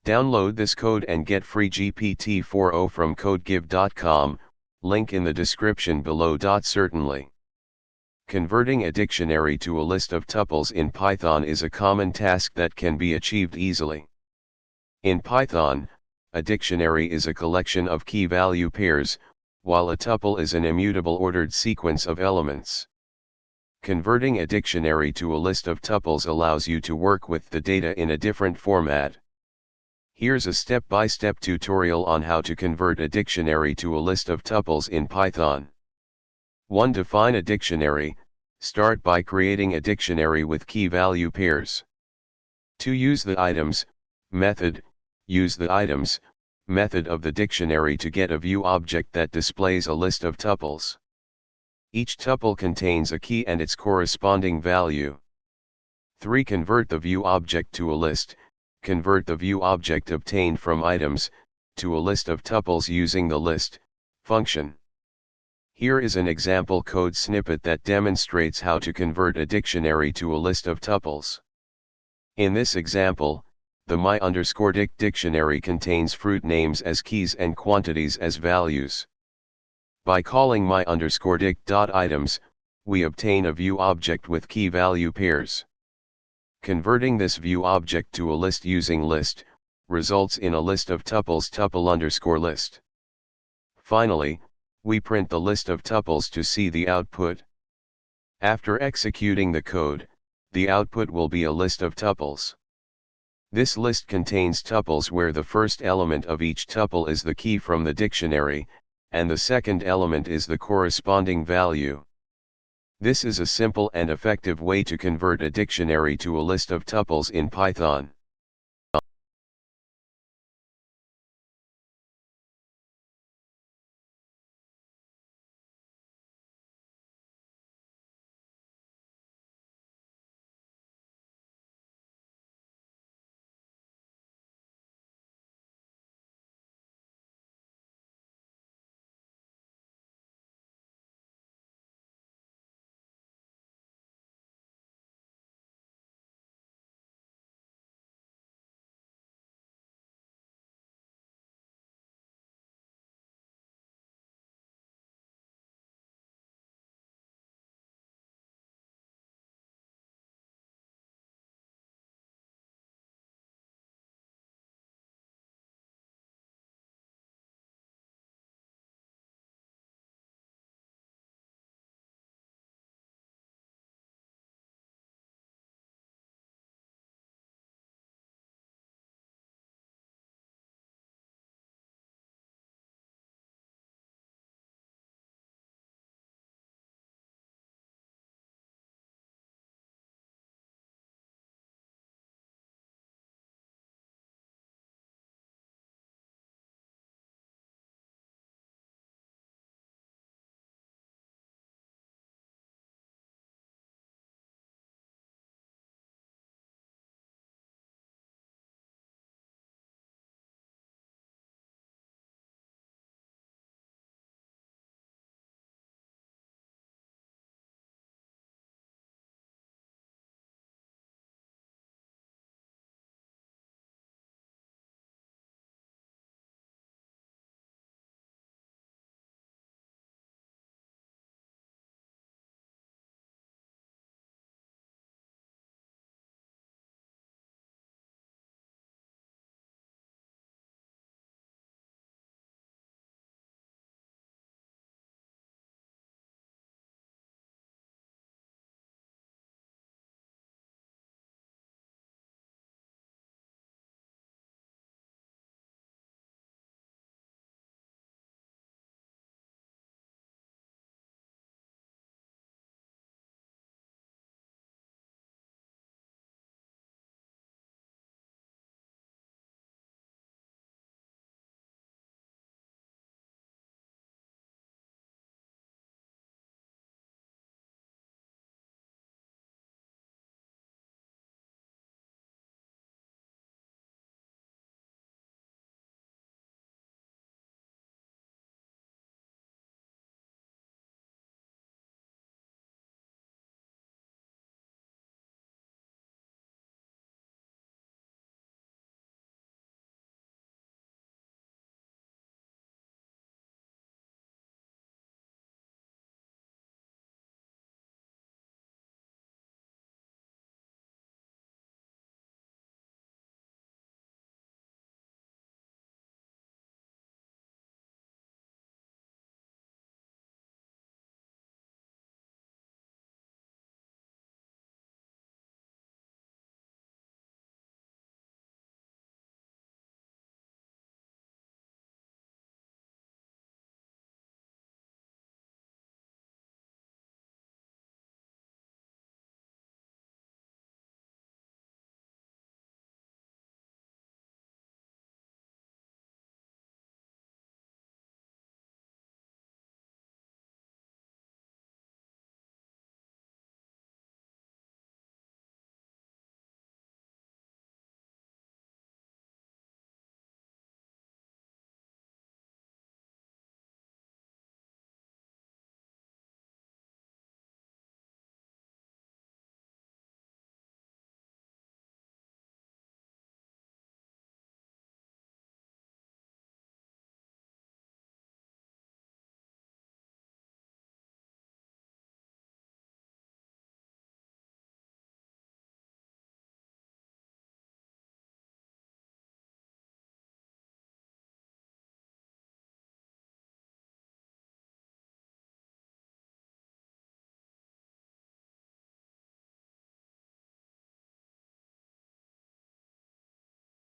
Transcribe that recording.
Download this code and get free GPT-4o from codegive.com, link in the description below. Certainly. Converting a dictionary to a list of tuples in Python is a common task that can be achieved easily. In Python, a dictionary is a collection of key-value pairs, while a tuple is an immutable ordered sequence of elements. Converting a dictionary to a list of tuples allows you to work with the data in a different format. Here's a step-by-step tutorial on how to convert a dictionary to a list of tuples in Python. 1. Define a dictionary. Start by creating a dictionary with key-value pairs. 2. Use the items method. Use the items method of the dictionary to get a view object that displays a list of tuples. Each tuple contains a key and its corresponding value. 3. Convert the view object to a list. Convert the view object obtained from items to a list of tuples using the list function. Here is an example code snippet that demonstrates how to convert a dictionary to a list of tuples. In this example, the my_dict dictionary contains fruit names as keys and quantities as values. By calling my_dict.items, we obtain a view object with key value pairs. Converting this view object to a list using list results in a list of tuples tuple_list. Finally, we print the list of tuples to see the output. After executing the code, the output will be a list of tuples. This list contains tuples where the first element of each tuple is the key from the dictionary, and the second element is the corresponding value. This is a simple and effective way to convert a dictionary to a list of tuples in Python.